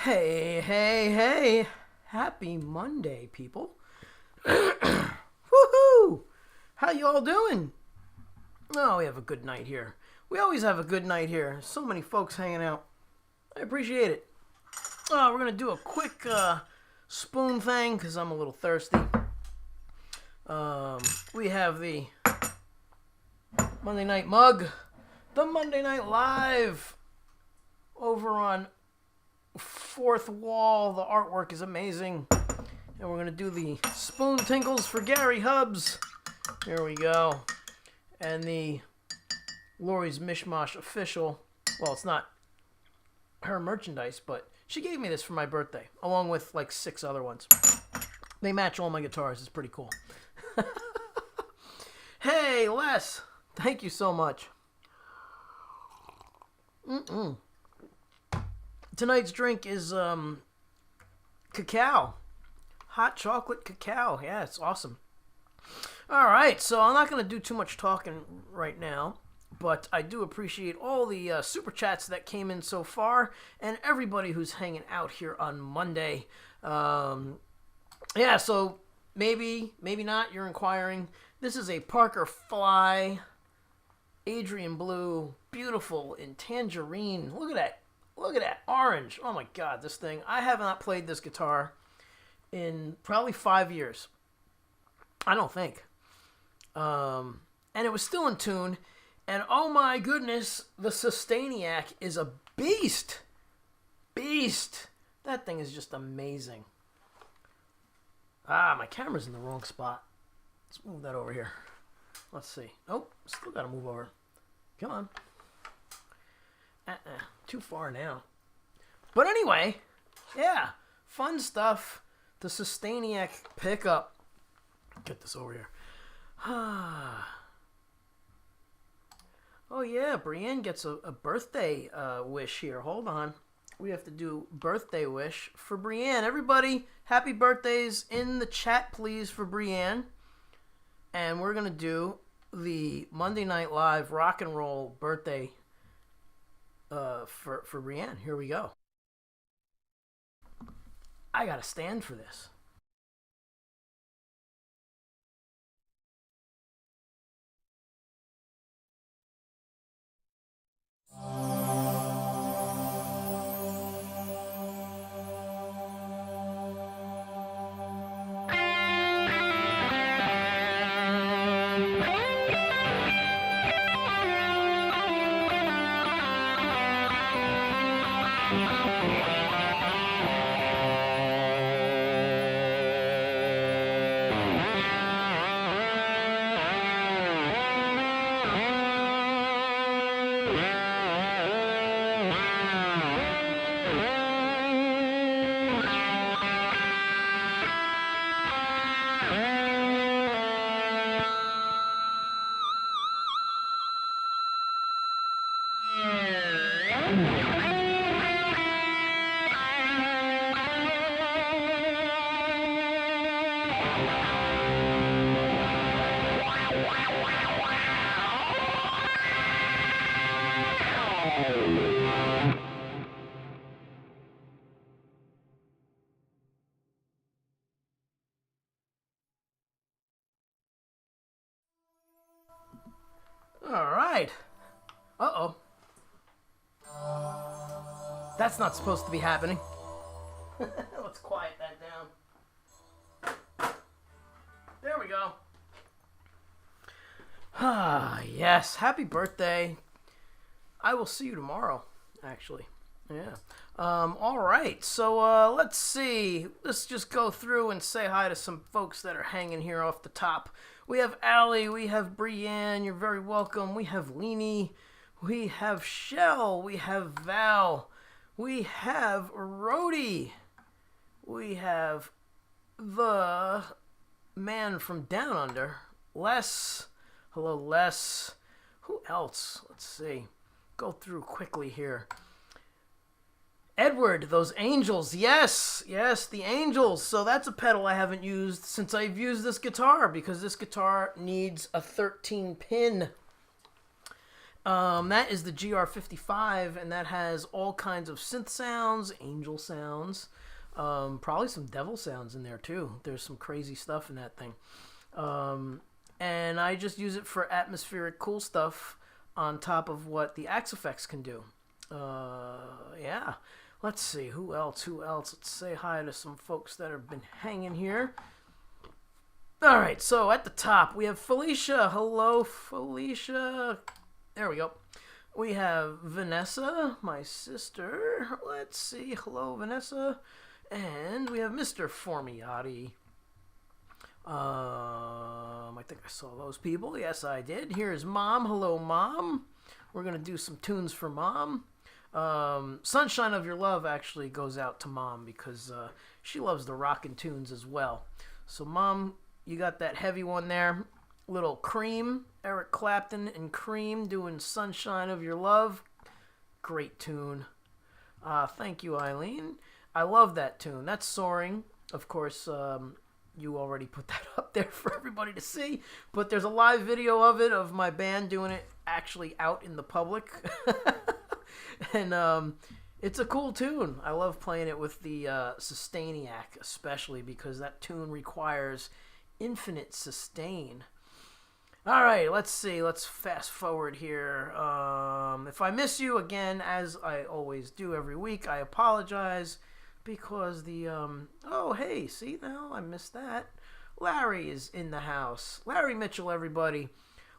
Hey, hey, hey. Happy Monday, people. Woohoo! How you all doing? Oh, we have a good night here. We always have a good night here. So many folks hanging out. I appreciate it. We're going to do a quick spoon thing because I'm a little thirsty. We have the Monday Night Mug, the Monday Night Live over on Fourth Wall. The artwork is amazing. And we're going to do the spoon tinkles for Gary Hubs. Here we go. And the Lori's Mishmash official. Well, it's not her merchandise, but she gave me this for my birthday, along with like 6 other ones. They match all my guitars. It's pretty cool. Hey, Les. Thank you so much. Tonight's drink is cacao. Hot chocolate cacao. Yeah, it's awesome. All right, so I'm not going to do too much talking right now, but I do appreciate all the super chats that came in so far and everybody who's hanging out here on Monday. Yeah, so maybe not, you're inquiring. This is a Parker Fly Adrian Blue, beautiful in tangerine. Look at that. Look at that orange. Oh my God, this thing. I have not played this guitar in probably 5 years. I don't think. And it was still in tune. And oh my goodness, the Sustainiac is a beast. Beast. That thing is just amazing. My camera's in the wrong spot. Let's move that over here. Let's see. Oh, still gotta move over. Come on. Too far now. But anyway, yeah, fun stuff. The Sustainiac pickup. Get this over here. Oh yeah, Brienne gets a birthday wish here. Hold on. We have to do birthday wish for Brienne. Everybody, happy birthdays in the chat, please, for Brienne. And we're going to do the Monday Night Live rock and roll birthday for Brienne. Here we go. I got to stand for this. All right. Uh-oh. That's not supposed to be happening. Let's quiet that down. There we go. Yes. Happy birthday. I will see you tomorrow, actually. Yeah. All right. So, let's see. Let's just go through and say hi to some folks that are hanging here off the top. We have Allie. We have Brienne. You're very welcome. We have Leanie. We have Shell. We have Val. We have Rhodey. We have the man from Down Under, Les. Hello, Les. Who else? Let's see. Go through quickly here. Edward, those angels. Yes, the angels. So that's a pedal I haven't used since I've used this guitar, because this guitar needs a 13-pin. That is the GR55, and that has all kinds of synth sounds, angel sounds, probably some devil sounds in there too. There's some crazy stuff in that thing. And I just use it for atmospheric cool stuff on top of what the Axe Effects can do. Yeah. Let's see, who else? Let's say hi to some folks that have been hanging here. All right, so at the top, we have Felicia. Hello, Felicia. There we go. We have Vanessa, my sister. Let's see. Hello, Vanessa. And we have Mr. Formiati. I think I saw those people. Yes, I did. Here's Mom. Hello, Mom. We're going to do some tunes for Mom. Sunshine of Your Love actually goes out to Mom because she loves the rockin' tunes as well. So, Mom, you got that heavy one there. Little Cream, Eric Clapton and Cream doing Sunshine of Your Love. Great tune. Thank you, Eileen. I love that tune. That's Soaring. Of course, you already put that up there for everybody to see. But there's a live video of it, of my band doing it actually out in the public. And it's a cool tune. I love playing it with the Sustainiac, especially because that tune requires infinite sustain. All right, let's see. Let's fast forward here. If I miss you again, as I always do every week, I apologize because the oh, hey, see now I missed that. Larry is in the house. Larry Mitchell, everybody.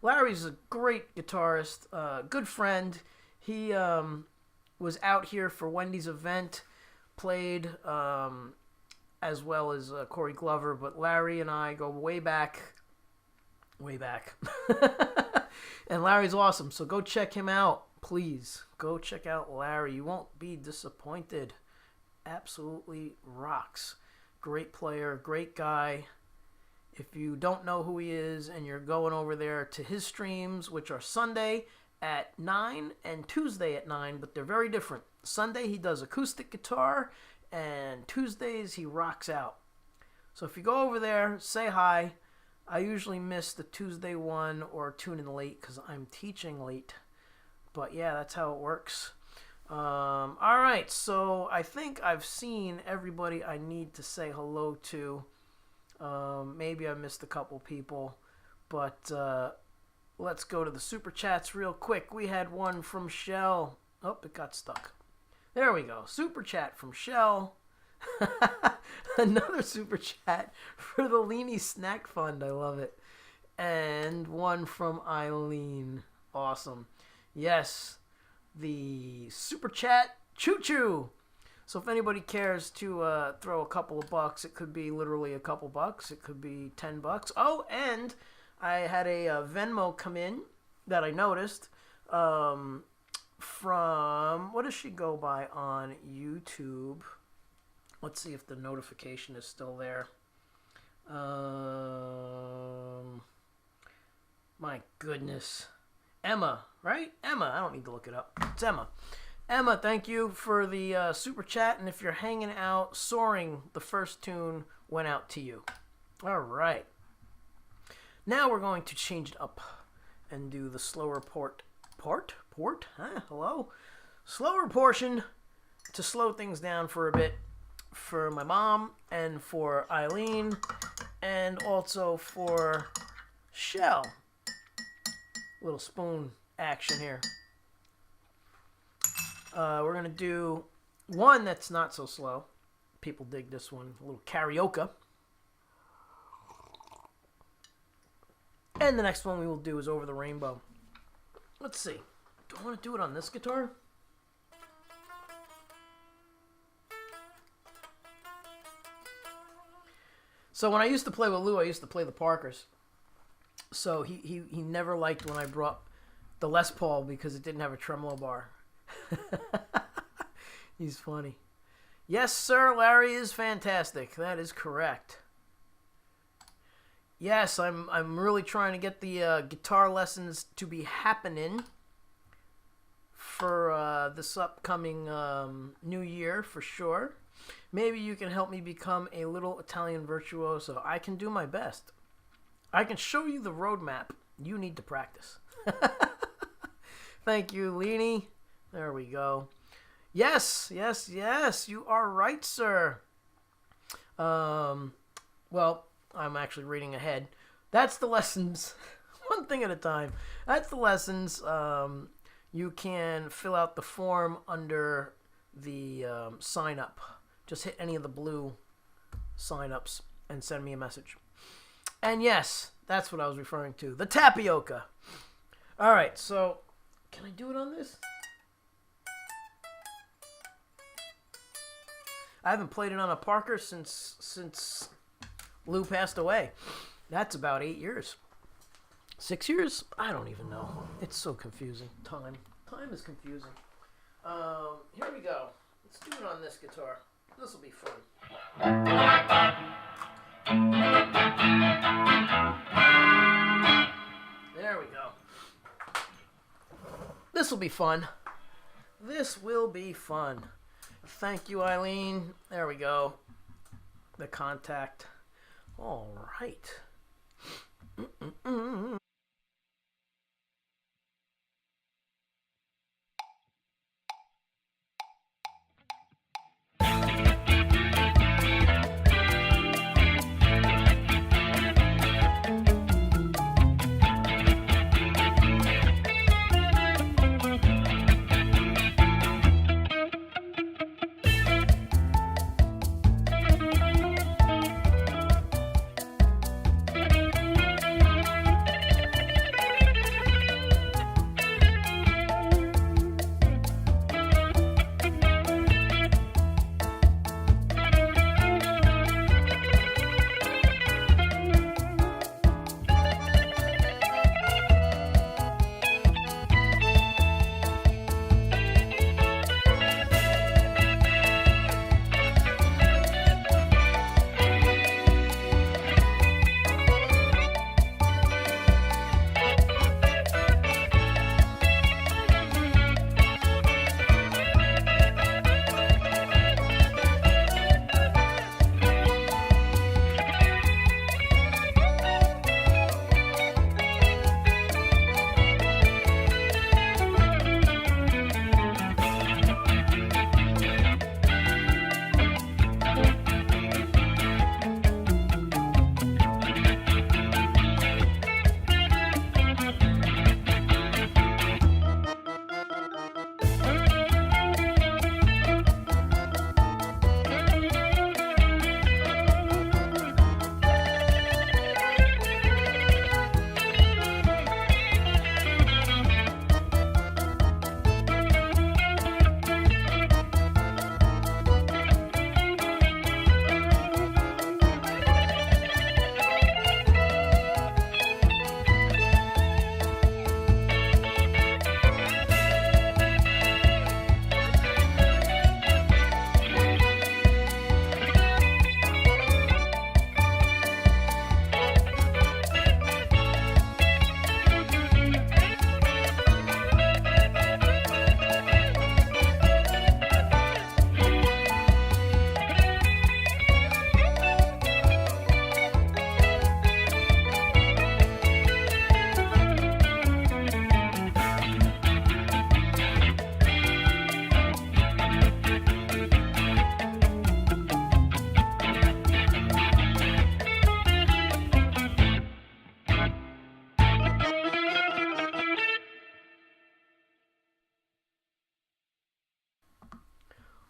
Larry's a great guitarist, good friend. He was out here for Wendy's event, played as well as Corey Glover, but Larry and I go way back. And Larry's awesome, so go check him out, please. Go check out Larry. You won't be disappointed. Absolutely rocks. Great player, great guy. If you don't know who he is and you're going over there to his streams, which are Sunday at 9 and Tuesday at 9, but they're very different. Sunday he does acoustic guitar, and Tuesdays he rocks out. So if you go over there, say hi. I usually miss the Tuesday one or tune in late because I'm teaching late. But yeah, that's how it works. All right, so I think I've seen everybody I need to say hello to. Maybe I missed a couple people, but let's go to the super chats real quick. We had one from Shell. Oh, it got stuck. There we go. Super chat from Shell. Another super chat for the Leany Snack Fund. I love it. And one from Eileen. Awesome. Yes, the super chat choo choo. So if anybody cares to throw a couple of bucks, it could be literally a couple bucks. It could be $10. Oh, and I had a Venmo come in that I noticed from, what does she go by on YouTube? Let's see if the notification is still there. My goodness. Emma, right? Emma. I don't need to look it up. It's Emma. Emma, thank you for the super chat. And if you're hanging out, Soaring, the first tune, went out to you. All right. Now we're going to change it up and do the slower port? Huh? Hello? Slower portion to slow things down for a bit for my mom and for Eileen and also for Shell. Little spoon action here. We're going to do one that's not so slow. People dig this one. A little karaoke. And the next one we will do is Over the Rainbow. Let's see. Do I want to do it on this guitar? So when I used to play with Lou, I used to play the Parkers. So he never liked when I brought the Les Paul because it didn't have a tremolo bar. He's funny. Yes, sir, Larry is fantastic. That is correct. Yes, I'm really trying to get the guitar lessons to be happening for this upcoming new year for sure. Maybe you can help me become a little Italian virtuoso. I can do my best. I can show you the roadmap. You need to practice. Thank you, Leany. There we go. Yes, yes, yes. You are right, sir. Well, I'm actually reading ahead. That's the lessons. One thing at a time. That's the lessons. You can fill out the form under the sign up. Just hit any of the blue sign ups and send me a message. And yes, that's what I was referring to. The tapioca. All right, so can I do it on this? I haven't played it on a Parker since Lou passed away. That's about 8 years. 6 years? I don't even know. It's so confusing. Time is confusing. Here we go. Let's do it on this guitar. This will be fun. There we go. This will be fun. This will be fun. Thank you, Eileen. There we go. The contact. All right.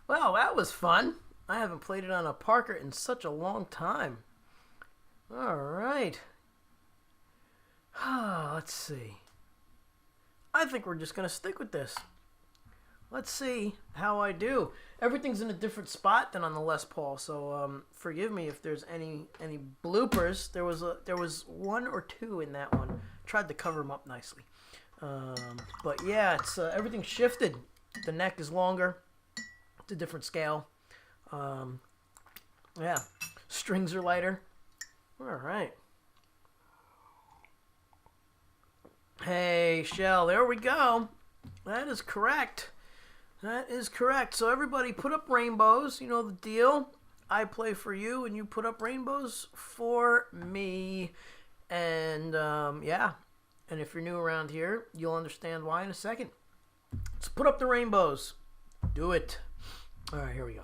Well, that was fun. I haven't played it on a Parker in such a long time. All right. Let's see. I think we're just going to stick with this. Let's see how I do. Everything's in a different spot than on the Les Paul, so forgive me if there's any bloopers. There was one or two in that one. Tried to cover them up nicely. But yeah, it's everything's shifted. The neck is longer. It's a different scale. Yeah, strings are lighter. All right. Hey, Shell, there we go. That is correct. That is correct. So everybody put up rainbows. You know the deal. I play for you, and you put up rainbows for me. And, yeah. And if you're new around here, you'll understand why in a second. Let's put up the rainbows. Do it. All right, here we go.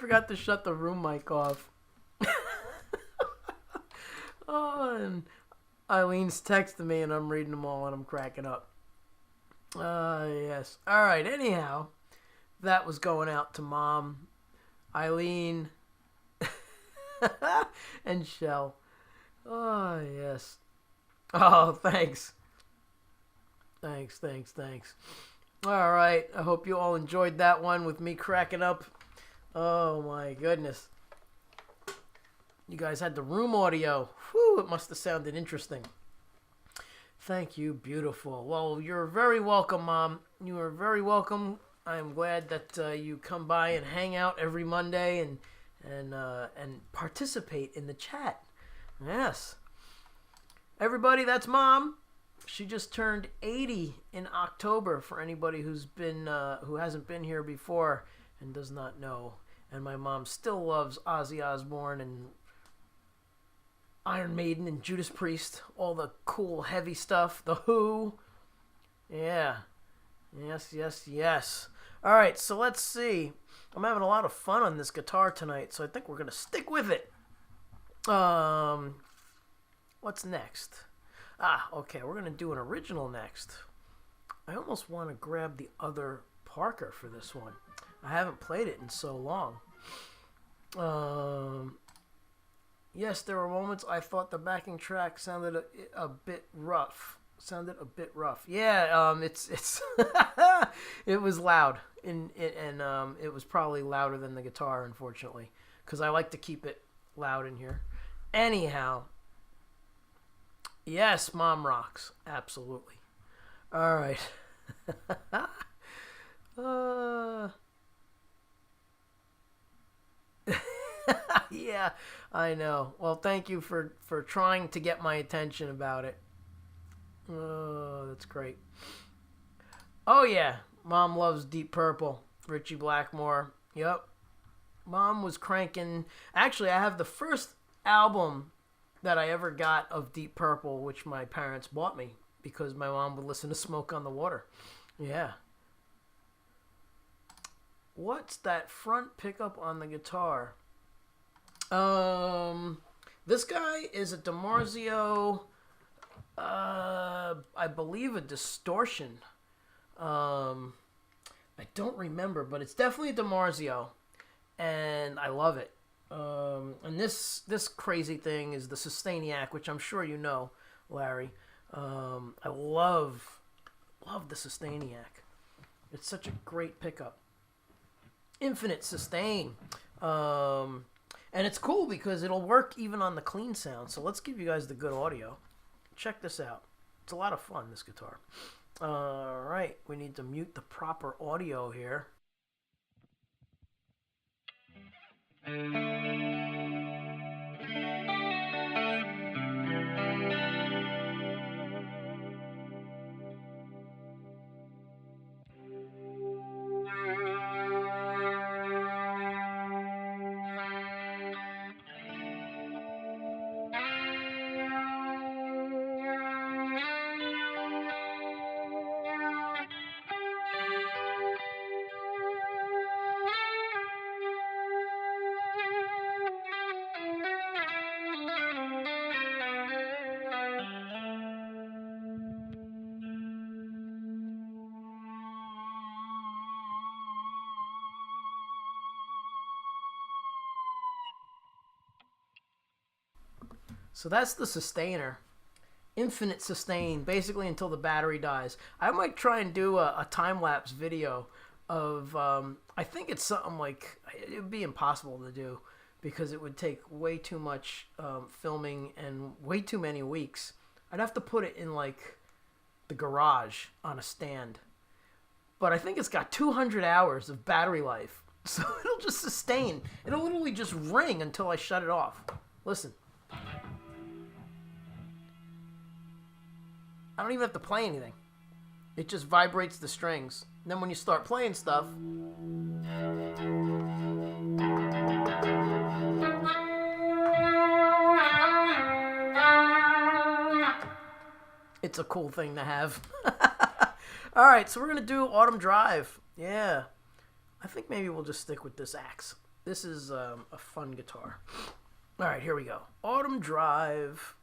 forgot to shut the room mic off. Oh, and Eileen's texting me, and I'm reading them all, and I'm cracking up. Yes. All right. Anyhow, that was going out to Mom, Eileen, and Shell. Oh, yes. Oh, thanks. Thanks. All right. I hope you all enjoyed that one with me cracking up. Oh, my goodness. You guys had the room audio. Whew, it must have sounded interesting. Thank you. Beautiful. Well, you're very welcome, Mom. You are very welcome. I am glad that you come by and hang out every Monday and participate in the chat. Yes. Everybody, that's Mom. She just turned 80 in October. For anybody who hasn't been here before and does not know. And my mom still loves Ozzy Osbourne and Iron Maiden and Judas Priest, all the cool heavy stuff, The Who. Yeah. Yes. All right, so let's see. I'm having a lot of fun on this guitar tonight, so I think we're going to stick with it. What's next? Okay, we're going to do an original next. I almost want to grab the other Parker for this one. I haven't played it in so long. Yes, there were moments I thought the backing track sounded a bit rough. Yeah, it's it was loud, and it was probably louder than the guitar, unfortunately, because I like to keep it loud in here. Anyhow, yes, Mom rocks, absolutely. All right. Yeah, I know. Well, thank you for trying to get my attention about it. Oh, that's great. Oh, yeah. Mom loves Deep Purple. Richie Blackmore. Yep. Mom was cranking. Actually, I have the first album that I ever got of Deep Purple, which my parents bought me because my mom would listen to Smoke on the Water. Yeah. What's that front pickup on the guitar? This guy is a DiMarzio, I believe a distortion. I don't remember, but it's definitely a DiMarzio, and I love it. And this crazy thing is the Sustainiac, which I'm sure you know, Larry. I love the Sustainiac. It's such a great pickup. Infinite sustain. And it's cool because it'll work even on the clean sound. So let's give you guys the good audio. Check this out. It's a lot of fun, this guitar. All right, we need to mute the proper audio here. So that's the sustainer. Infinite sustain, basically until the battery dies. I might try and do a time-lapse video of, I think it's something like, it would be impossible to do because it would take way too much filming and way too many weeks. I'd have to put it in like the garage on a stand. But I think it's got 200 hours of battery life. So it'll just sustain. It'll literally just ring until I shut it off. Listen. I don't even have to play anything. It just vibrates the strings. And then when you start playing stuff, it's a cool thing to have. Alright, so we're going to do Autumn Drive. Yeah. I think maybe we'll just stick with this axe. This is a fun guitar. All right, here we go. Autumn Drive.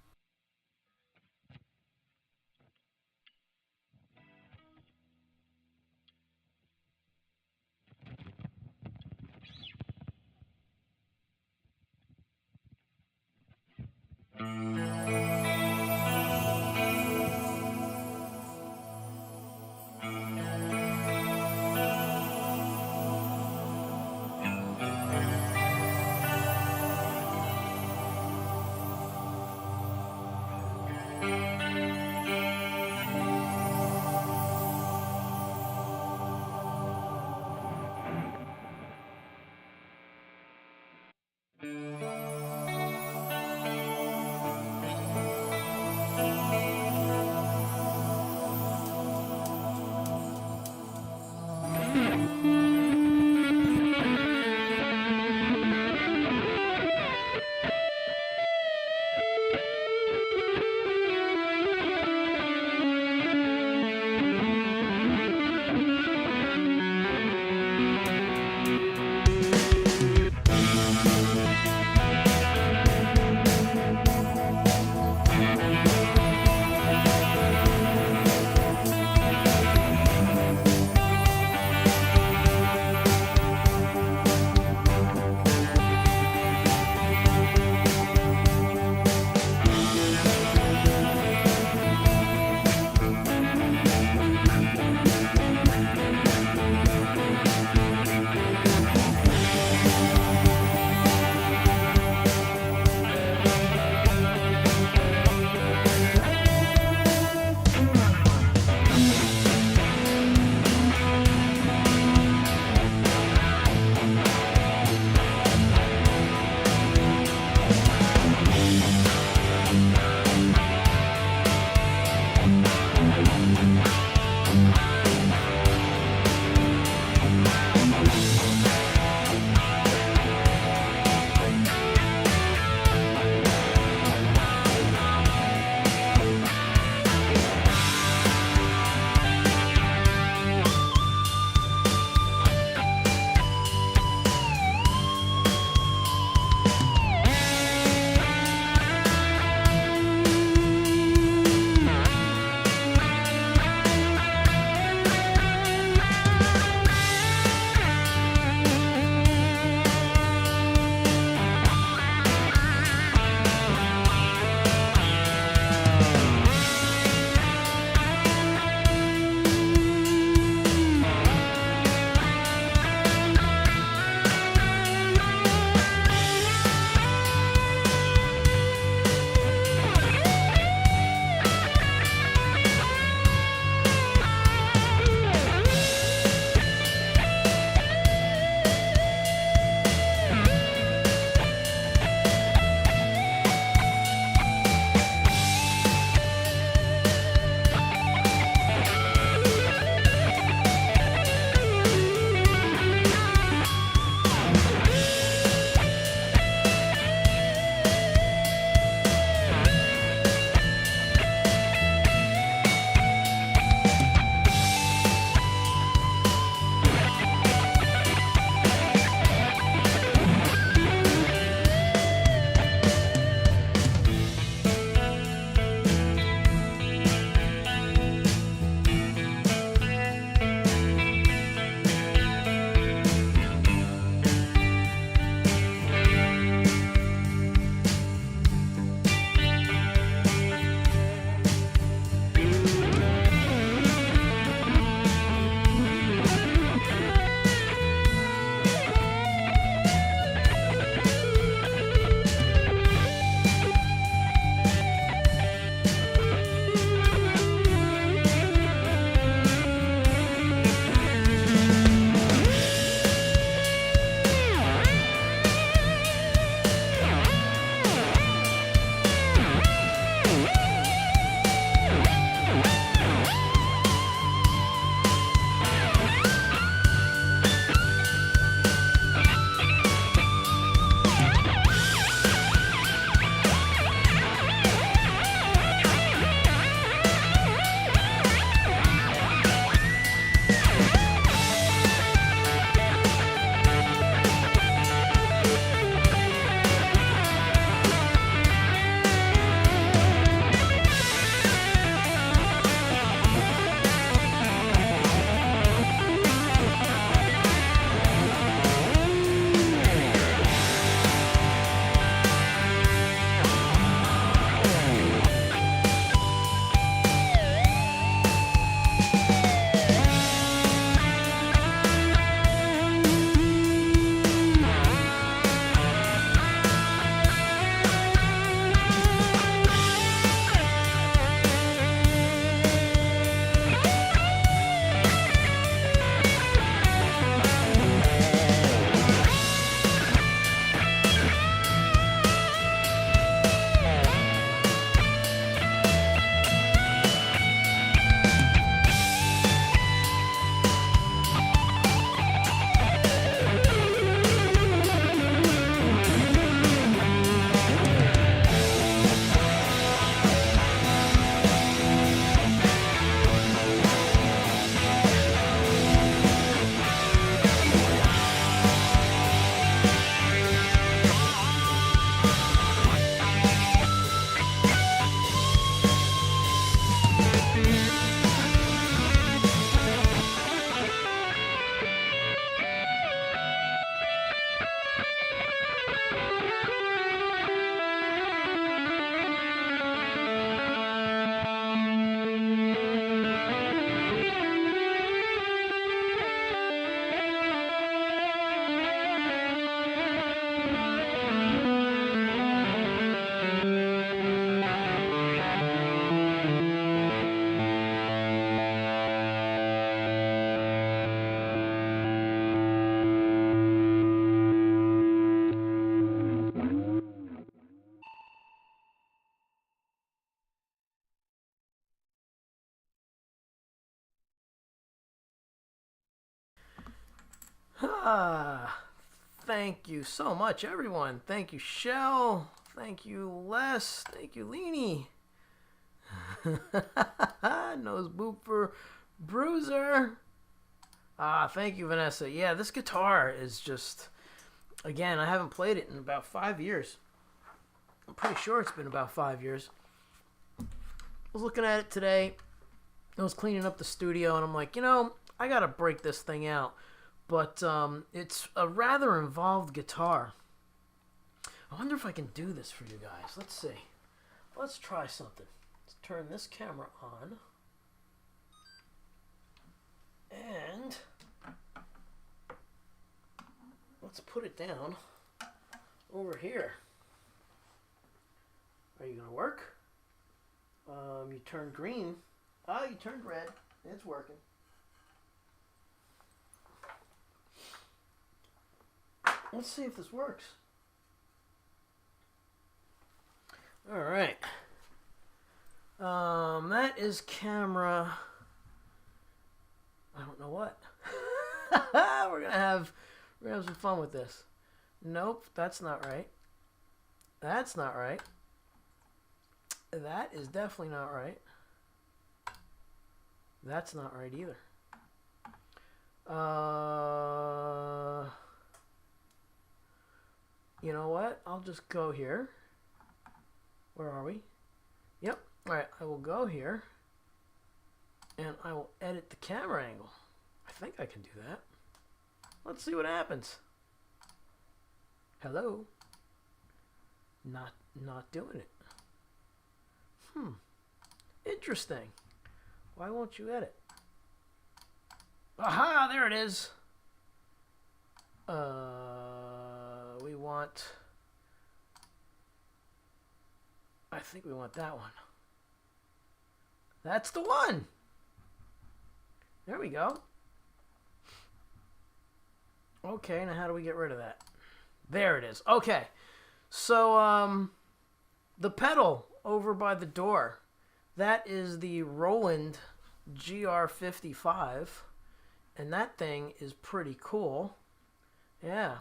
Ah, thank you so much, everyone. Thank you, Shell. Thank you, Les. Thank you, Leanie. Nose boop for Bruiser. Ah, thank you, Vanessa. Yeah, this guitar is just... Again, I haven't played it in about 5 years. I'm pretty sure it's been about 5 years. I was looking at it today. I was cleaning up the studio, and I'm like, you know, I gotta break this thing out. But it's a rather involved guitar. I wonder if I can do this for you guys. Let's see. Let's try something. Let's turn this camera on. And let's put it down over here. Are you gonna work? You turned green. Ah, you turned red. It's working. Let's see if this works. All right. That is camera. I don't know what. We're gonna have some fun with this. Nope, that's not right. That's not right. That is definitely not right. That's not right either. You know what? I'll just go here. Where are we? Yep. All right, I will go here. And I will edit the camera angle. I think I can do that. Let's see what happens. Hello? Not doing it. Interesting. Why won't you edit? Aha, there it is. We want... I think we want that one. That's the one. There we go. Okay, now how do we get rid of that? There it is. Okay. So, the pedal over by the door, that is the Roland GR55, and that thing is pretty cool. Yeah.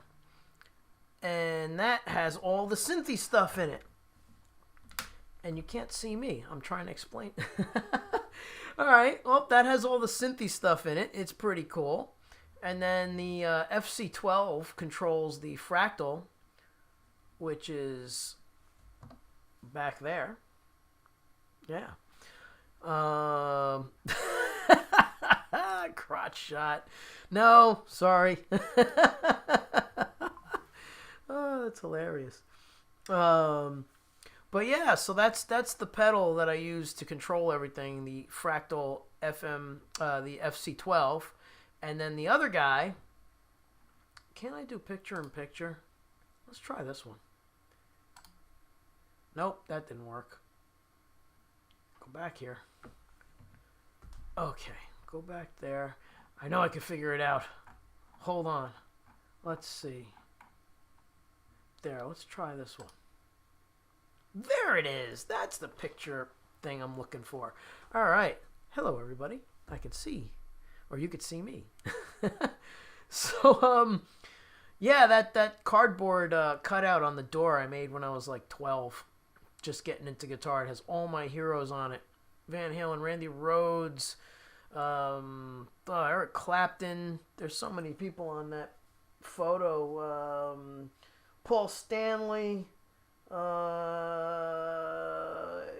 And that has all the synthy stuff in it. And you can't see me. I'm trying to explain. All right. Well, that has all the synthy stuff in it. It's pretty cool. And then the FC12 controls the fractal, which is back there. Yeah. Crotch shot. No, sorry. Oh, that's hilarious. But yeah, so that's the pedal that I use to control everything. The fractal FM, the FC12, and then the other guy. Can I do picture in picture? Let's try this one. Nope, that didn't work. Go back here. Okay, go back there. I know I can figure it out. Hold on. Let's see. There, let's try this one. There it is. That's the picture thing I'm looking for. All right. Hello, everybody. I can see. Or you could see me. So, yeah, that cardboard cutout on the door I made when I was like 12. Just getting into guitar. It has all my heroes on it. Van Halen, Randy Rhoads, Eric Clapton. There's so many people on that photo. Paul Stanley.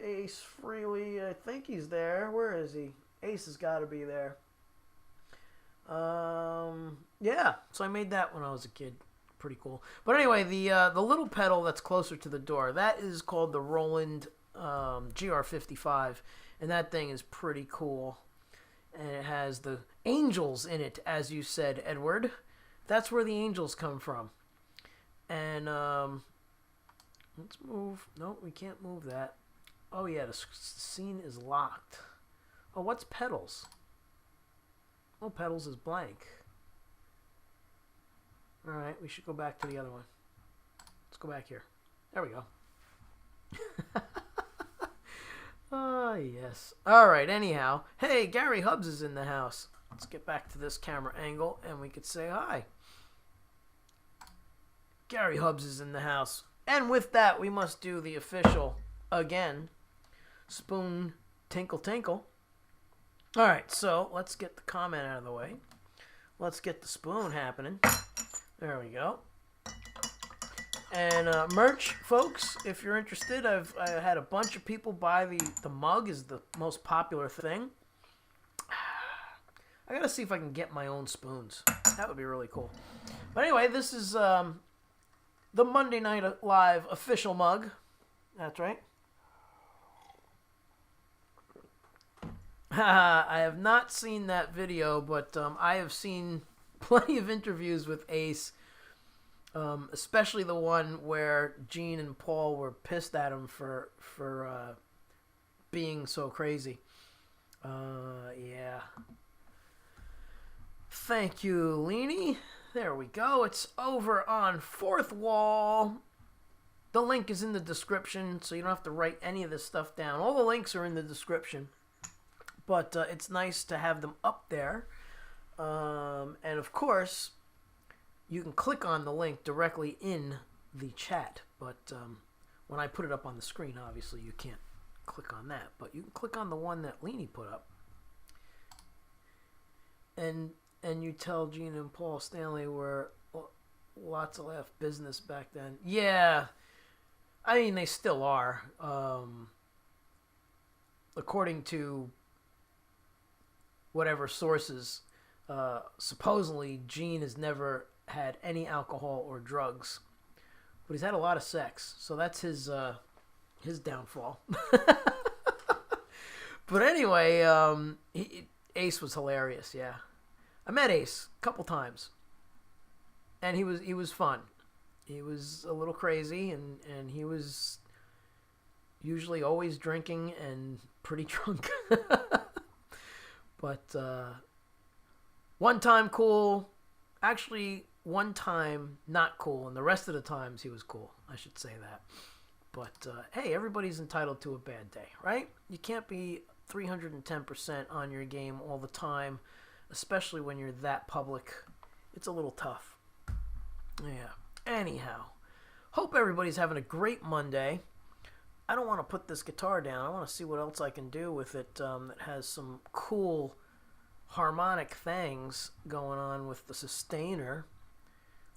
Ace Frehley, I think he's there. Where is he? Ace has got to be there. Yeah, so I made that when I was a kid. Pretty cool. But anyway, the little pedal that's closer to the door, that is called the Roland GR55, and that thing is pretty cool. And it has the angels in it, as you said, Edward. That's where the angels come from. And let's move. No, we can't move that. Oh yeah, the scene is locked. Oh, what's pedals? Oh, pedals is blank. All right, we should go back to the other one. Let's go back here. There we go. Oh, yes. All right, anyhow. Hey, Gary Hubbs is in the house. Let's get back to this camera angle, and we could say hi. Gary Hubs is in the house. And with that, we must do the official, again, spoon tinkle tinkle. All right, so let's get the comment out of the way. Let's get the spoon happening. There we go. And merch, folks, if you're interested, I had a bunch of people buy the mug is the most popular thing. I gotta see if I can get my own spoons. That would be really cool. But anyway, this is the Monday Night Live official mug. That's right. I have not seen that video, but I have seen plenty of interviews with Ace. Especially the one where Gene and Paul were pissed at him for being so crazy. Yeah. Thank you, Leanie. There we go. It's over on Fourth Wall. The link is in the description, so you don't have to write any of this stuff down. All the links are in the description. But it's nice to have them up there. And of course, you can click on the link directly in the chat, but when I put it up on the screen, obviously you can't click on that, but you can click on the one that Leanie put up, and you tell Gene and Paul Stanley were lots of laugh business back then. Yeah, I mean they still are. According to whatever sources, supposedly Gene has never had any alcohol or drugs, but he's had a lot of sex, so that's his downfall. But anyway, Ace was hilarious. Yeah, I met Ace a couple times, and he was fun. He was a little crazy, and he was usually always drinking and pretty drunk. But one time cool, actually. One time not cool, and the rest of the times he was cool. I should say that. But hey, everybody's entitled to a bad day, right? You can't be 310% on your game all the time, especially when you're that public. It's a little tough. Yeah. Anyhow, hope everybody's having a great Monday. I don't want to put this guitar down. I want to see what else I can do with it that has some cool harmonic things going on with the sustainer.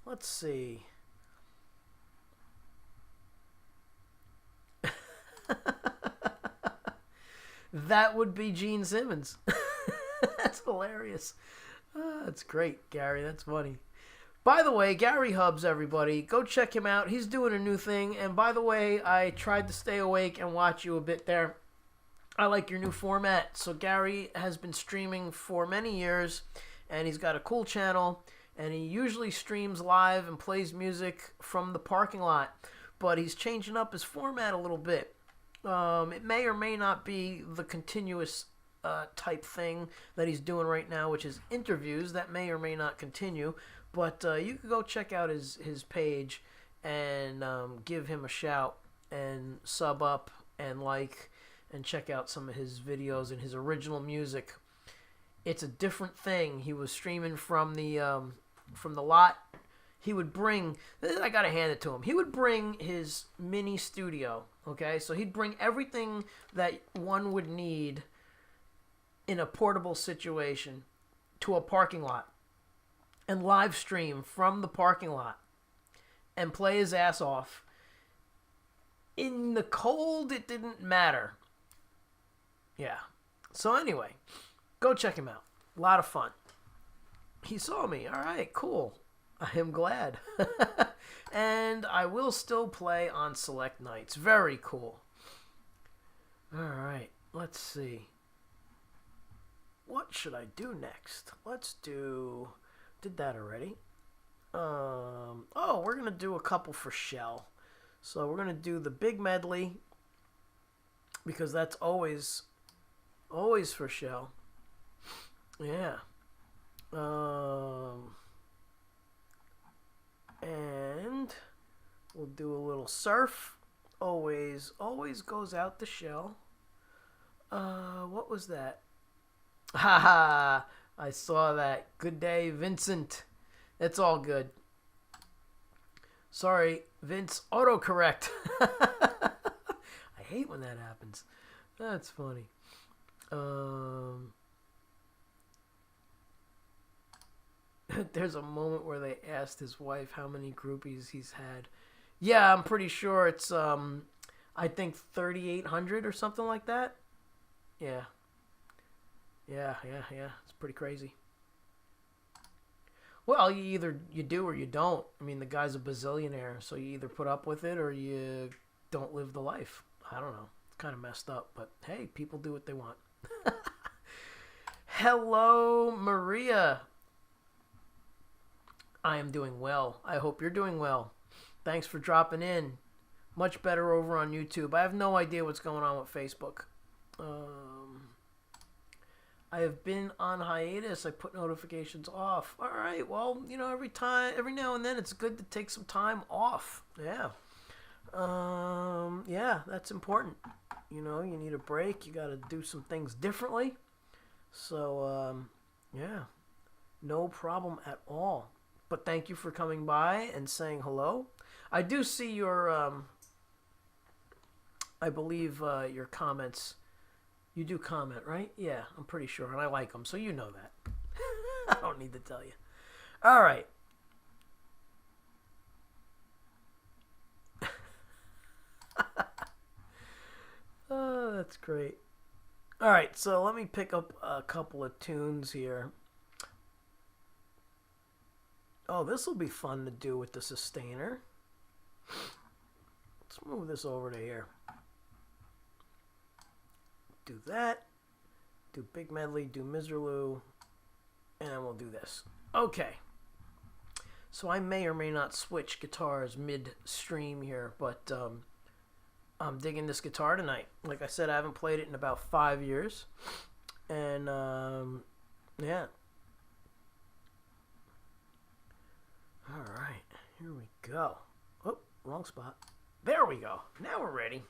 Let's see. That would be Gene Simmons. That's hilarious. That's great, Gary. That's funny. By the way, Gary Hubs, everybody, go check him out. He's doing a new thing. And by the way, I tried to stay awake and watch you a bit there. I like your new format. So Gary has been streaming for many years, and he's got a cool channel. And he usually streams live and plays music from the parking lot. But he's changing up his format a little bit. It may or may not be the continuous type thing that he's doing right now, which is interviews. That may or may not continue. But you can go check out his page and give him a shout and sub up and like and check out some of his videos and his original music. It's a different thing. He was streaming from the lot. He would bring, I gotta hand it to him, he would bring his mini studio, okay? So he'd bring everything that one would need in a portable situation to a parking lot and live stream from the parking lot and play his ass off. In the cold, it didn't matter. Yeah. So anyway, go check him out. A lot of fun. He saw me. All right, cool. I am glad. And I will still play on select nights. Very cool. All right, let's see. What should I do next? Let's do... Did that already. Oh, we're going to do a couple for Shell. So we're going to do the big medley, because that's always for Shell. Yeah. And we'll do a little surf. Always goes out to Shell. What was that? Haha, I saw that. Good day, Vincent. It's all good. Sorry, Vince, autocorrect. I hate when that happens. That's funny. Um, there's a moment where they asked his wife how many groupies he's had. Yeah, I'm pretty sure it's I think 3,800 or something like that. Yeah. Yeah. It's pretty crazy. Well, you do or you don't. I mean, the guy's a bazillionaire, so you either put up with it or you don't live the life. I don't know. It's kind of messed up, but hey, people do what they want. Hello, Maria. I am doing well. I hope you're doing well. Thanks for dropping in. Much better over on YouTube. I have no idea what's going on with Facebook. I have been on hiatus. I put notifications off. All right. Well, every now and then, it's good to take some time off. Yeah. Yeah, that's important. You need a break. You got to do some things differently. So, yeah, no problem at all. But thank you for coming by and saying hello. I do see I believe your comments. You do comment, right? Yeah, I'm pretty sure, and I like them, so you know that. I don't need to tell you. All right. Oh, that's great. All right, so let me pick up a couple of tunes here. Oh, this will be fun to do with the sustainer. Let's move this over to here. Do that. Do big medley, do Miserloo, and then we'll do this. Okay. So I may or may not switch guitars mid-stream here, but I'm digging this guitar tonight. Like I said, I haven't played it in about 5 years. And, yeah. Alright, here we go. Oh, wrong spot. There we go. Now we're ready.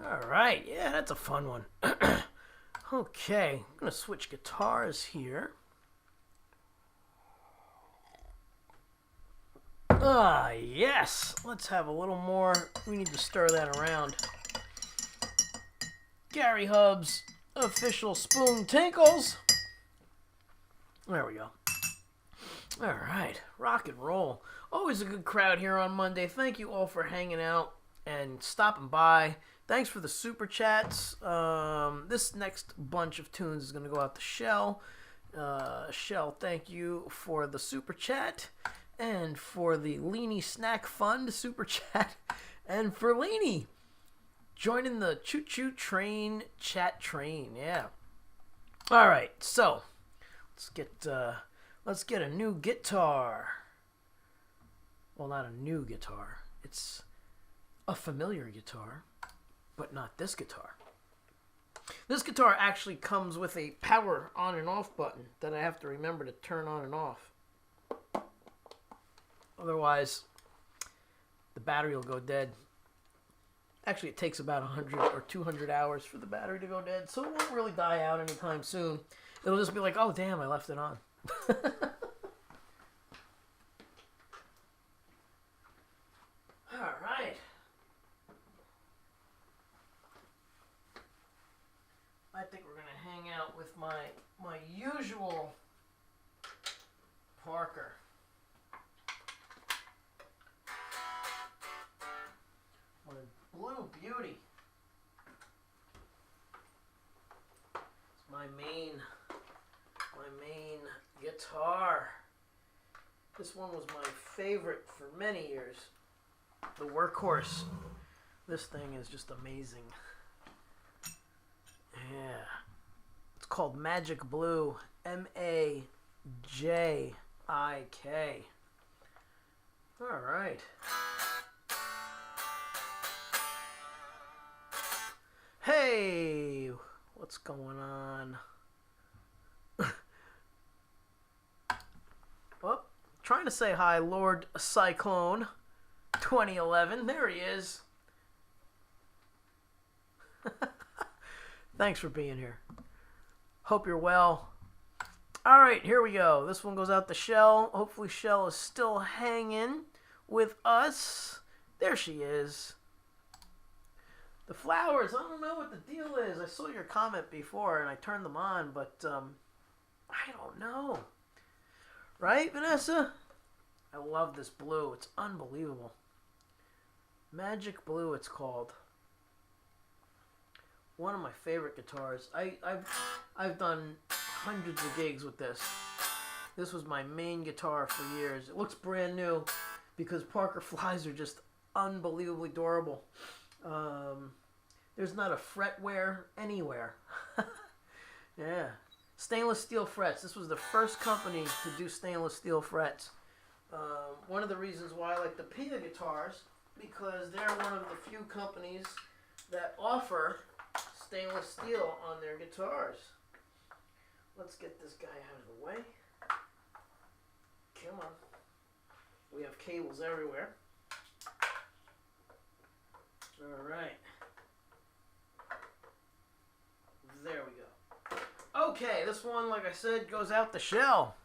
All right, yeah, that's a fun one. Okay, I'm gonna switch guitars here. Ah, yes. Let's have a little more. We need to stir that around. Gary Hub's official spoon tinkles. There we go. All right, rock and roll. Always a good crowd here on Monday. Thank you all for hanging out and stopping by. Thanks for the super chats. This next bunch of tunes is going to go out to Shell. Shell, thank you for the super chat and for the Leany Snack Fund super chat and for Leany joining the Choo Choo Train chat train. Yeah. All right, so let's get a new guitar. Well, not a new guitar. It's a familiar guitar, but not this guitar. This guitar actually comes with a power on and off button that I have to remember to turn on and off. Otherwise, the battery will go dead. Actually, it takes about 100 or 200 hours for the battery to go dead, so it won't really die out anytime soon. It'll just be like, oh, damn, I left it on. All right. I think we're going to hang out with my usual Parker. What a blue beauty. It's my main guitar. This one was my favorite for many years. The workhorse. This thing is just amazing. Yeah. It's called Magic Blue. Majik. All right. Hey, what's going on? Well, trying to say hi, Lord Cyclone 2011. There he is. Thanks for being here. Hope you're well. All right, here we go. This one goes out to Shell. Hopefully Shell is still hanging with us. There she is. The flowers, I don't know what the deal is. I saw your comment before and I turned them on, but I don't know. Right, Vanessa? I love this blue. It's unbelievable. Magic Blue, it's called. One of my favorite guitars. I've done hundreds of gigs with this. This was my main guitar for years. It looks brand new because Parker flies are just unbelievably durable. There's not a fret wear anywhere. Yeah. Stainless steel frets. This was the first company to do stainless steel frets. One of the reasons why I like the Pia guitars, because they're one of the few companies that offer stainless steel on their guitars. Let's get this guy out of the way. Come on. We have cables everywhere. All right. There we go. Okay, this one, like I said, goes out the Shell.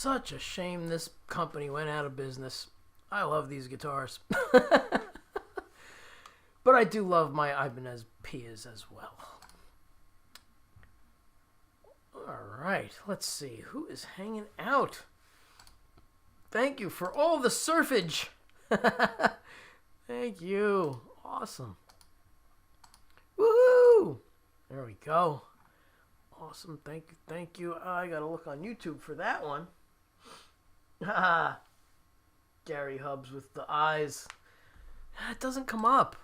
such a shame this company went out of business. I love these guitars. But I do love my Ibanez Pias as well. Alright, let's see. Who is hanging out? Thank you for all the surfage. Thank you. Awesome. Woohoo! There we go. Awesome. Thank you. Thank you. I gotta look on YouTube for that one. Gary Hubs with the eyes. It doesn't come up.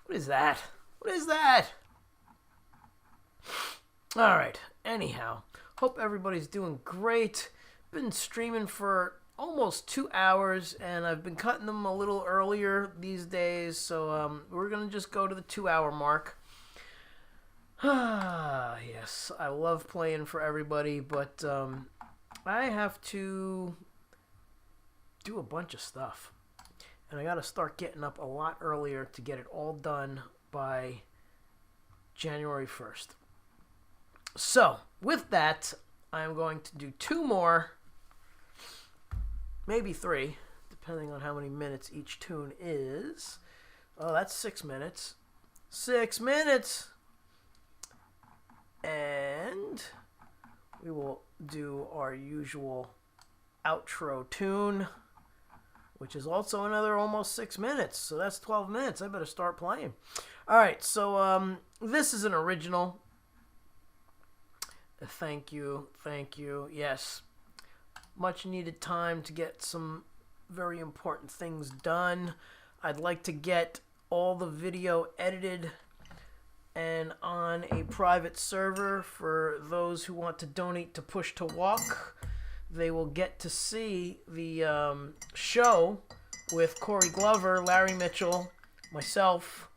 What is that? What is that? Alright. Anyhow. Hope everybody's doing great. Been streaming for almost 2 hours, and I've been cutting them a little earlier these days, so we're gonna just go to the 2-hour mark. Yes, I love playing for everybody, but I have to do a bunch of stuff, and I gotta start getting up a lot earlier to get it all done by January 1st. So with that, I'm going to do 2 more, maybe 3, depending on how many minutes each tune is. Oh, that's 6 minutes. 6 minutes! And we will do our usual outro tune, which is also another almost 6 minutes. So that's 12 minutes. I better start playing. Alright, so this is an original. Thank you. Thank you. Yes. Much needed time to get some very important things done. I'd like to get all the video edited and on a private server for those who want to donate to Push to Walk. They will get to see the show with Corey Glover, Larry Mitchell, myself,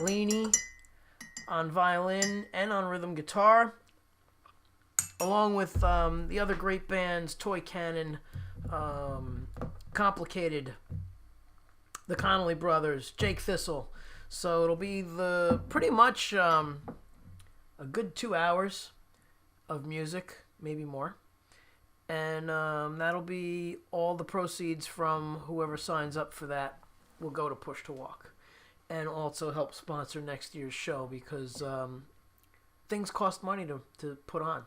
Leanie on violin and on rhythm guitar, along with the other great bands, Toy Cannon, Complicated, the Connolly Brothers, Jake Thistle. So it'll be pretty much a good 2 hours of music, maybe more. And that'll be all the proceeds from whoever signs up for that will go to Push to Walk. And also help sponsor next year's show because things cost money to put on.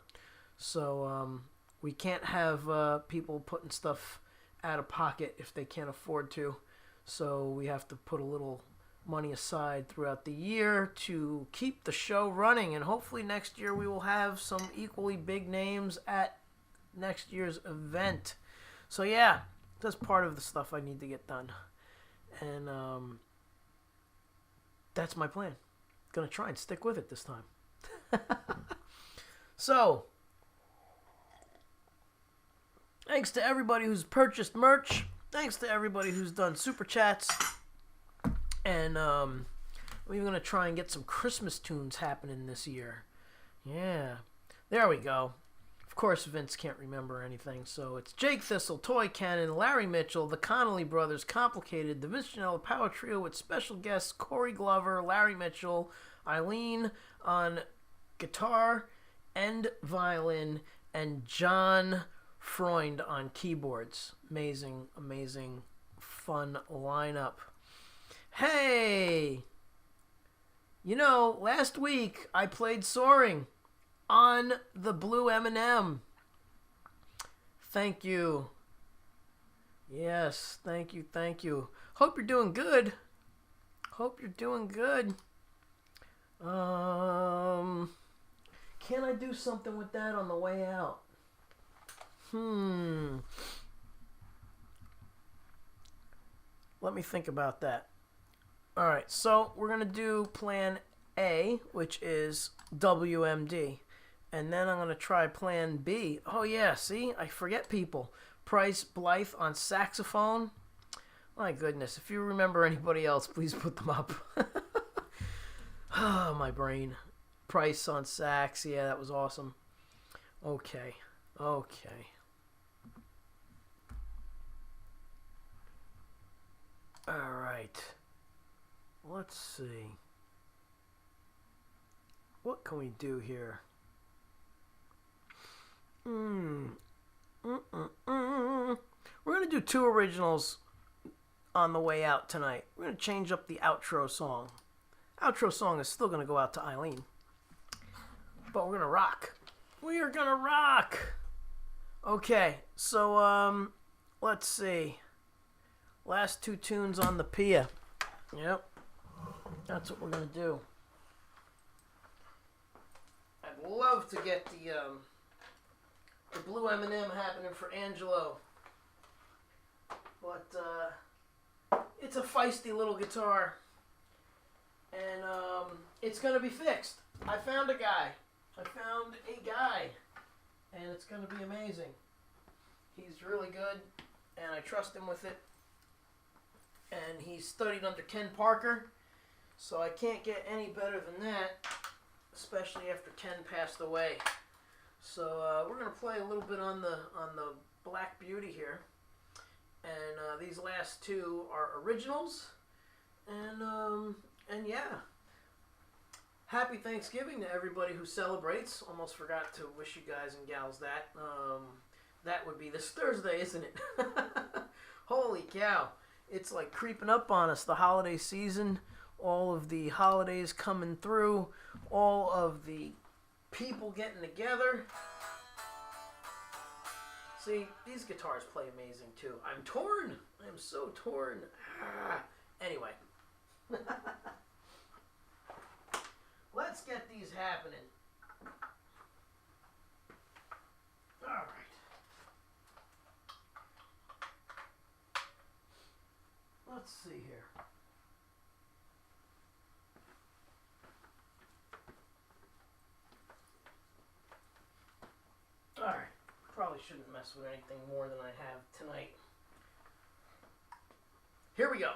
So we can't have people putting stuff out of pocket if they can't afford to. So we have to put a little money aside throughout the year to keep the show running, and hopefully next year we will have some equally big names at next year's event. So yeah, that's part of the stuff I need to get done, and that's my plan. Gonna try and stick with it this time. So thanks to everybody who's purchased merch. Thanks to everybody who's done super chats. And I'm even going to try and get some Christmas tunes happening this year. Yeah. There we go. Of course, Vince can't remember anything. So it's Jake Thistle, Toy Cannon, Larry Mitchell, the Connolly Brothers, Complicated, the Vince Janella Power Trio with special guests Corey Glover, Larry Mitchell, Eileen on guitar and violin, and John Freund on keyboards. Amazing, amazing, fun lineup. Hey! You know, last week I played Soaring on the Blue M&M. Thank you. Yes, thank you, thank you. Hope you're doing good. Hope you're doing good. Can I do something with that on the way out? Let me think about that. Alright, so we're going to do plan A, which is WMD. And then I'm going to try plan B. Oh yeah, see? I forget people. Price Blythe on saxophone. My goodness, if you remember anybody else, please put them up. Oh, my brain. Price on sax. Yeah, that was awesome. Okay. Okay. Alright. Let's see. What can we do here? Mm. Mm-mm-mm. We're going to do two originals on the way out tonight. We're going to change up the outro song. Outro song is still going to go out to Eileen. But we're going to rock. We are going to rock. Okay, so let's see. Last two tunes on the Pia. Yep. That's what we're going to do. I'd love to get the blue M&M happening for Angelo. But it's a feisty little guitar. And it's going to be fixed. I found a guy. And it's going to be amazing. He's really good, and I trust him with it. And he studied under Ken Parker, so I can't get any better than that, especially after Ken passed away. So we're going to play a little bit on the Black Beauty here. And these last two are originals. And yeah. Happy Thanksgiving to everybody who celebrates. Almost forgot to wish you guys and gals that. That would be this Thursday, isn't it? Holy cow. It's like creeping up on us, the holiday season. All of the holidays coming through. All of the people getting together. See, these guitars play amazing too. I'm torn. I'm so torn. Anyway. Let's get these happening. All right. Let's see here. All right. Probably shouldn't mess with anything more than I have tonight. Here we go.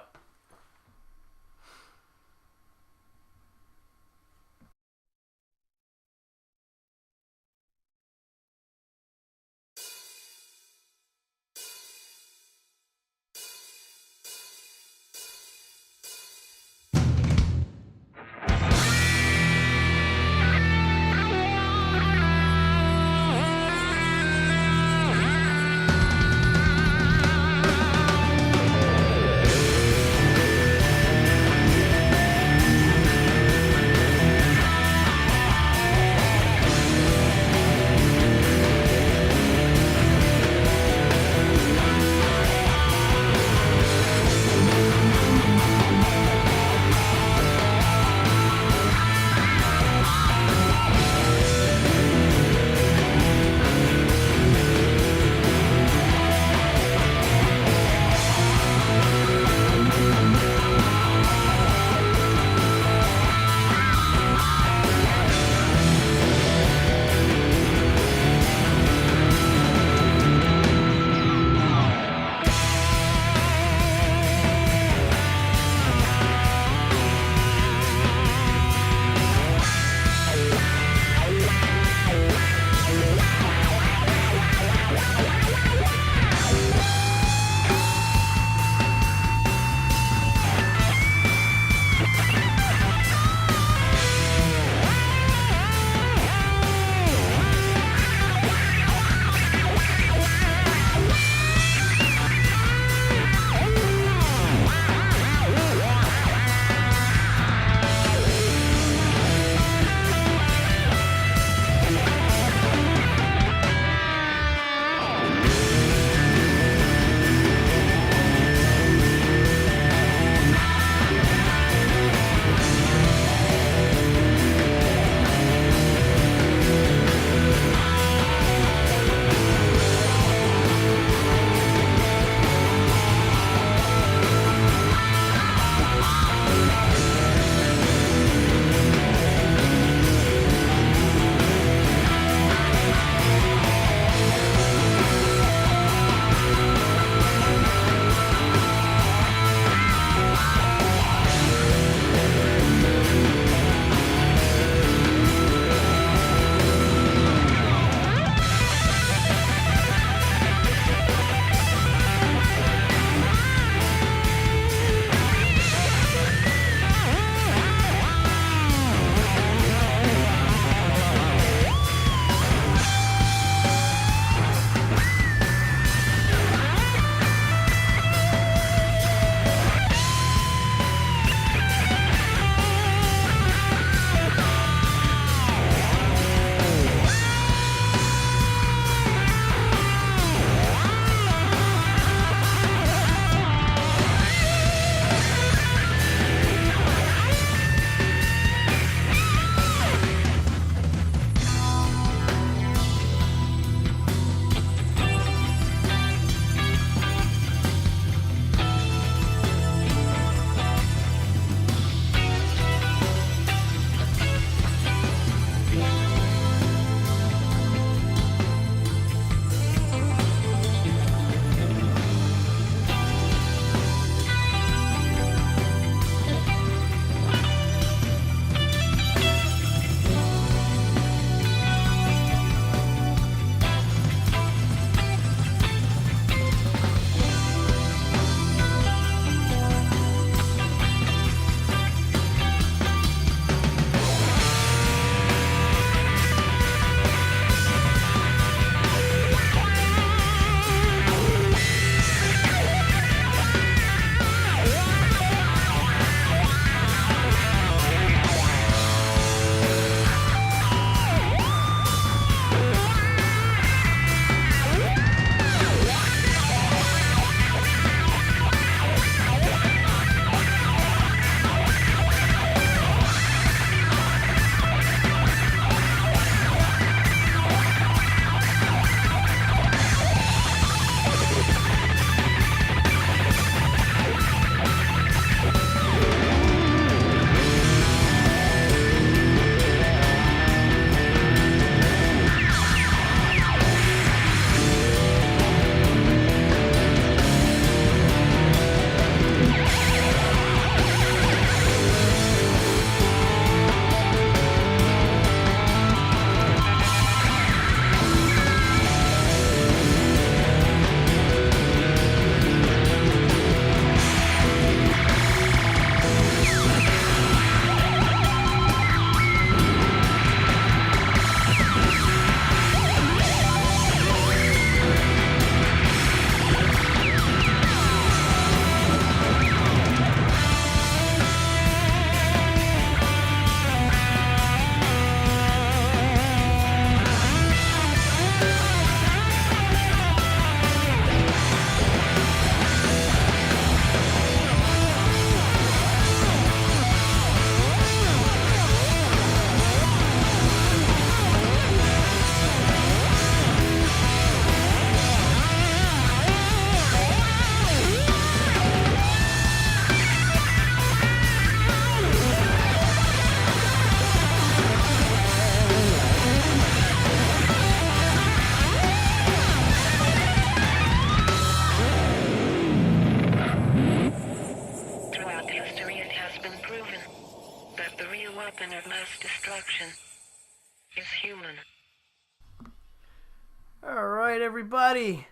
All right, everybody.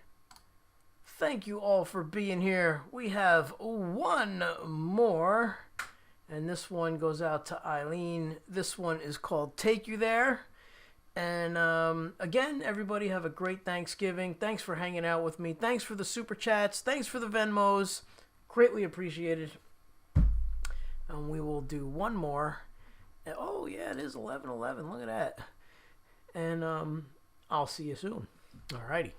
Thank you all for being here. We have one more, and this one goes out to Eileen. This one is called Take You There. And again, everybody have a great Thanksgiving. Thanks for hanging out with me. Thanks for the super chats. Thanks for the Venmos. Greatly appreciated. And we will do one more. Oh, yeah, it is 11:11. Look at that. And I'll see you soon. All righty.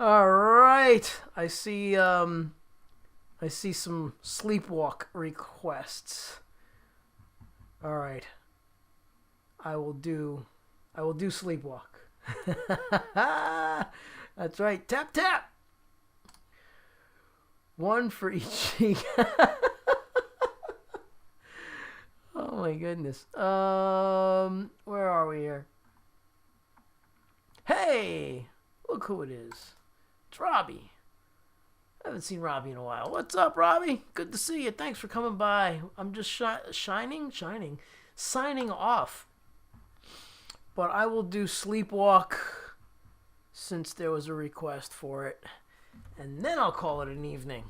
All right. I see some sleepwalk requests. All right. I will do sleepwalk. That's right. Tap tap. One for each cheek. Oh my goodness. Where are we here? Hey, look who it is. It's Robbie. Haven't seen Robbie in a while. What's up, Robbie? Good to see you. Thanks for coming by. I'm just signing off. But I will do Sleepwalk since there was a request for it. And then I'll call it an evening.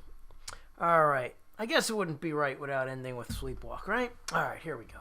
All right. I guess it wouldn't be right without ending with Sleepwalk, right? All right, here we go.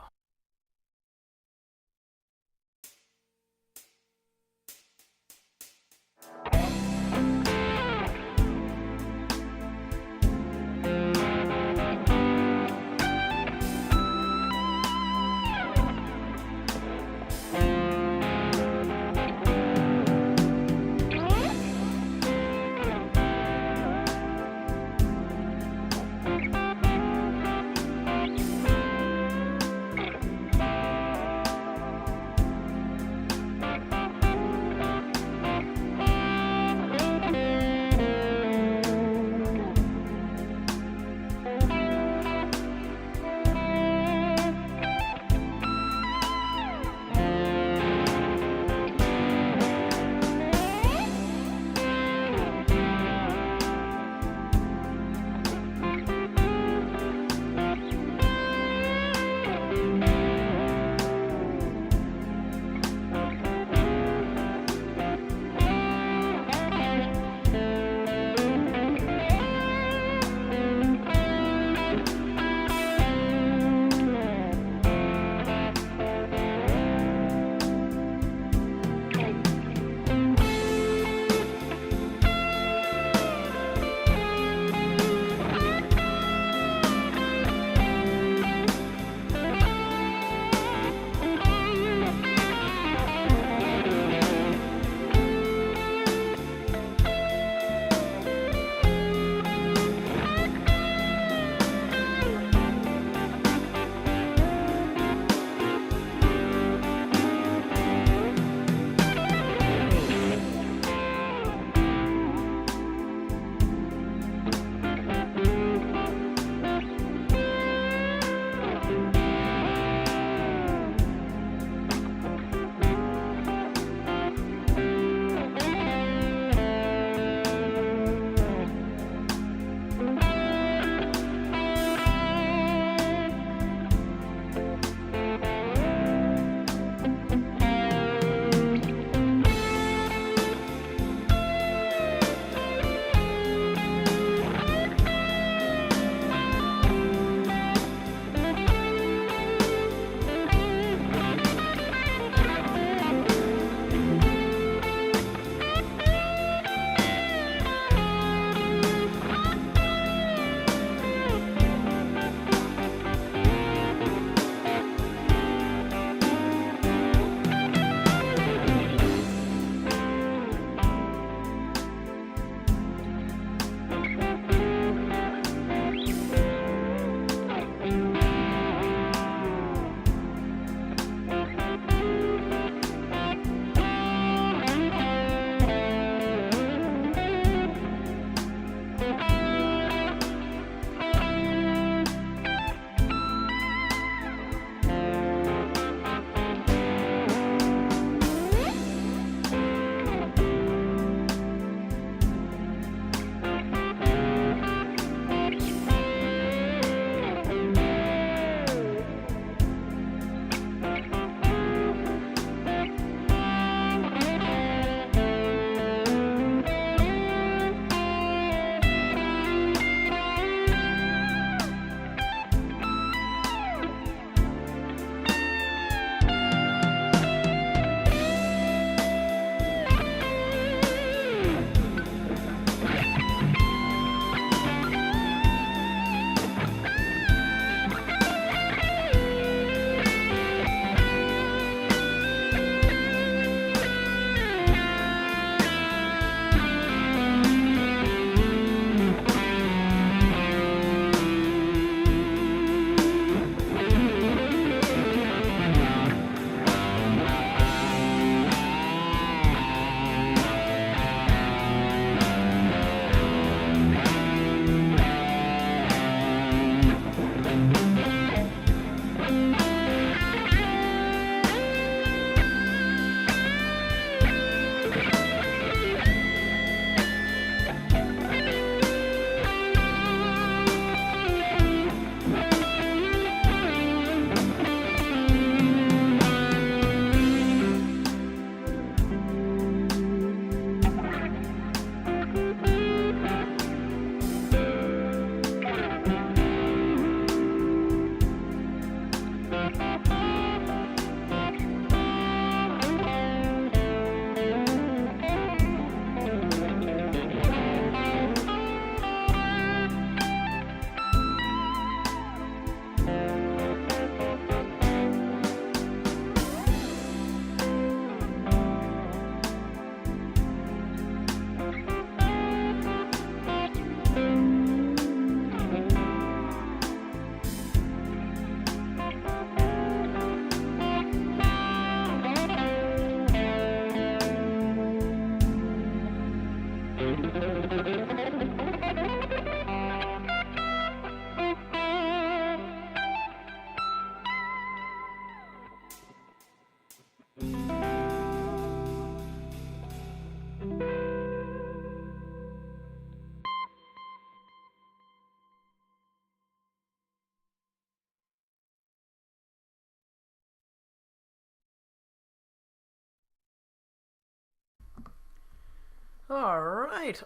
All right.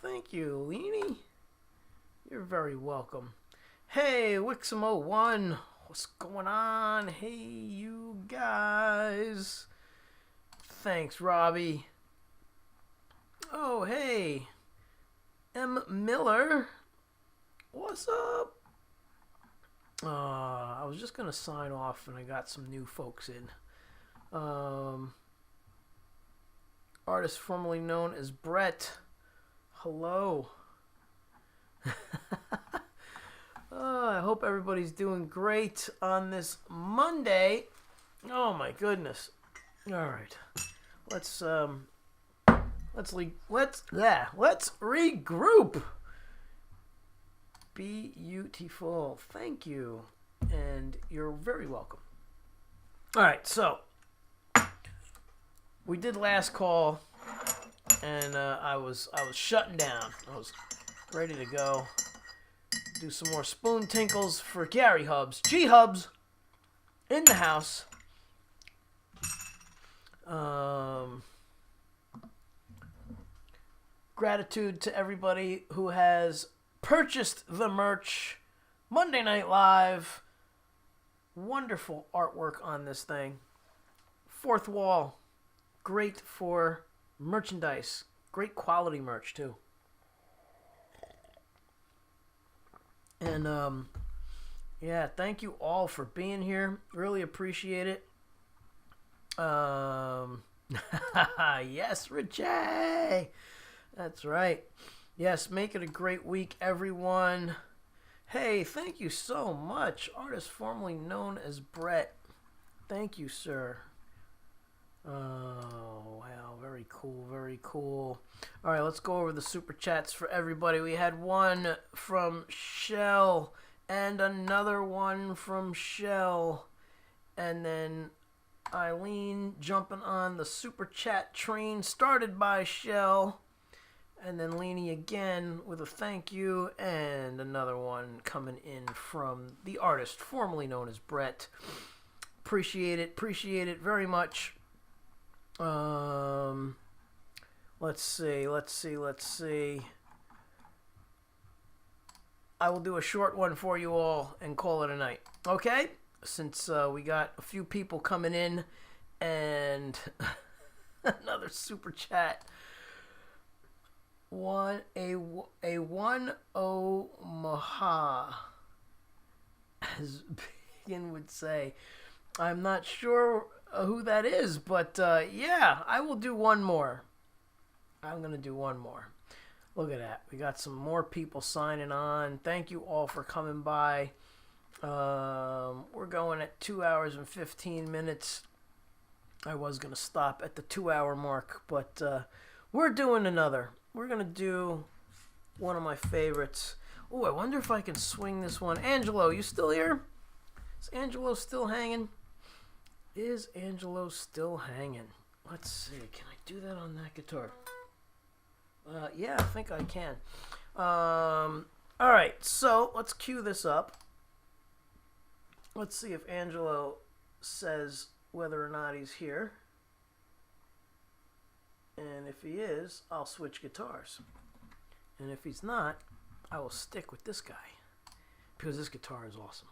Thank you, Leanie. You're very welcome. Hey, Wixom01. What's going on? Hey, you guys. Thanks, Robbie. Oh, hey. M. Miller. What's up? I was just going to sign off and I got some new folks in. Artist formerly known as Brett. Hello. I hope everybody's doing great on this Monday. Oh my goodness. All right. Let's regroup. Beautiful. Thank you. And you're very welcome. All right, so we did last call, and I was shutting down. I was ready to go. Do some more spoon tinkles for Gary Hubs. G Hubs in the house. Gratitude to everybody who has purchased the merch. Monday Night Live. Wonderful artwork on this thing. Fourth wall. Great for merchandise. Great quality merch, too. And, yeah, thank you all for being here. Really appreciate it. Yes, Richie. That's right. Yes, make it a great week, everyone. Hey, thank you so much. Artist formerly known as Brett. Thank you, sir. Oh, wow. Very cool. Very cool. All right, let's go over the super chats for everybody. We had one from Shell and another one from Shell. And then Eileen jumping on the super chat train started by Shell. And then Leanie again with a thank you. And another one coming in from the artist formerly known as Brett. Appreciate it. Appreciate it very much. Let's see. I will do a short one for you all and call it a night. Okay? Since we got a few people coming in and another super chat. A 1-0 Maha, as Begin would say. I'm not sure who that is, but yeah, I will do one more. I'm going to do one more. Look at that. We got some more people signing on. Thank you all for coming by. We're going at 2 hours and 15 minutes. I was going to stop at the 2-hour mark, but we're doing another. We're going to do one of my favorites. Oh, I wonder if I can swing this one. Angelo, you still here? Is Angelo still hanging? Is Angelo still hanging? Let's see. Can I do that on that guitar? Yeah, I think I can. All right, so let's cue this up. Let's see if Angelo says whether or not he's here. And if he is, I'll switch guitars. And if he's not, I will stick with this guy. Because this guitar is awesome.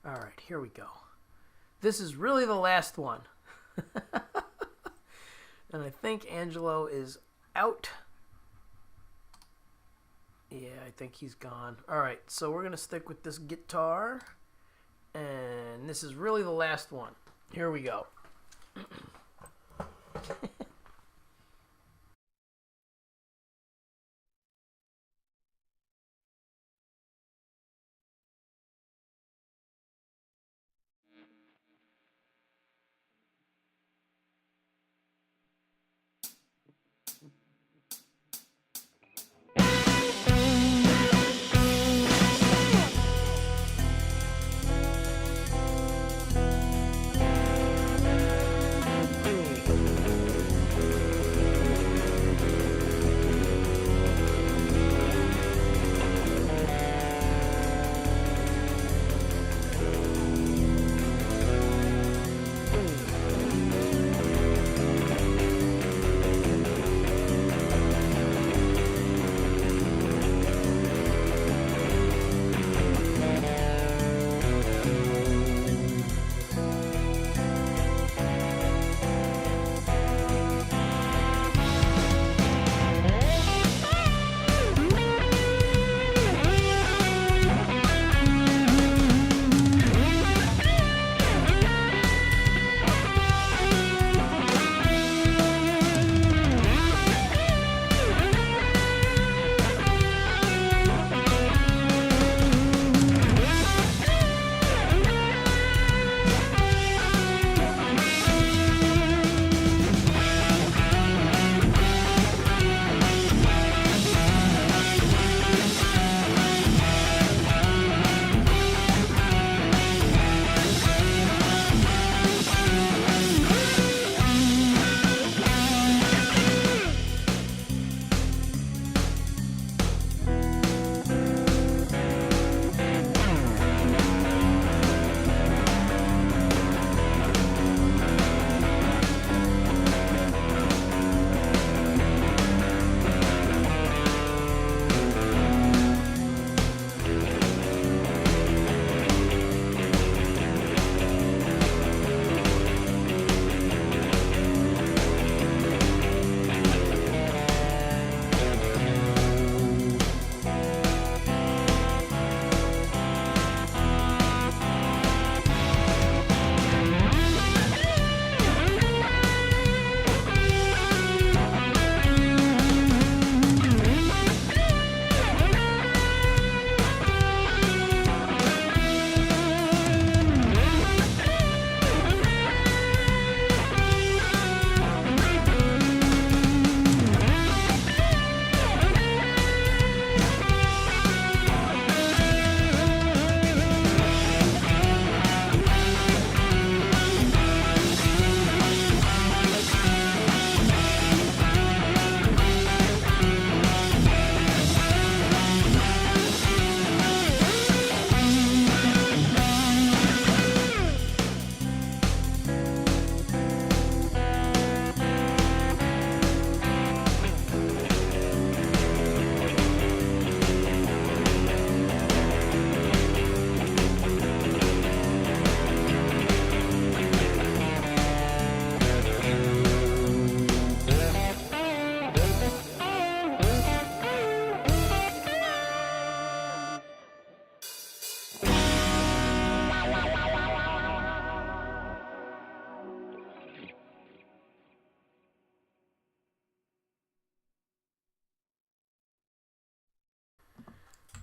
All right, here we go. This is really the last one. And I think Angelo is out. Yeah, I think he's gone. All right, so we're going to stick with this guitar. And this is really the last one. Here we go.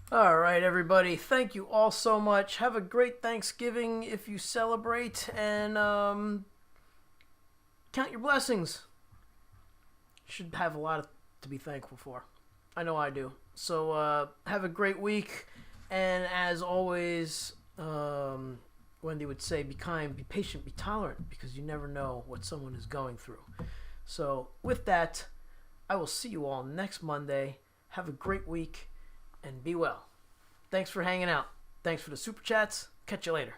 All right, everybody. Thank you all so much. Have a great Thanksgiving if you celebrate, and count your blessings. Should have a lot to be thankful for. I know I do. So have a great week, and as always, Wendy would say, be kind, be patient, be tolerant, because you never know what someone is going through. So with that, I will see you all next Monday. Have a great week, and be well. Thanks for hanging out. Thanks for the super chats. Catch you later.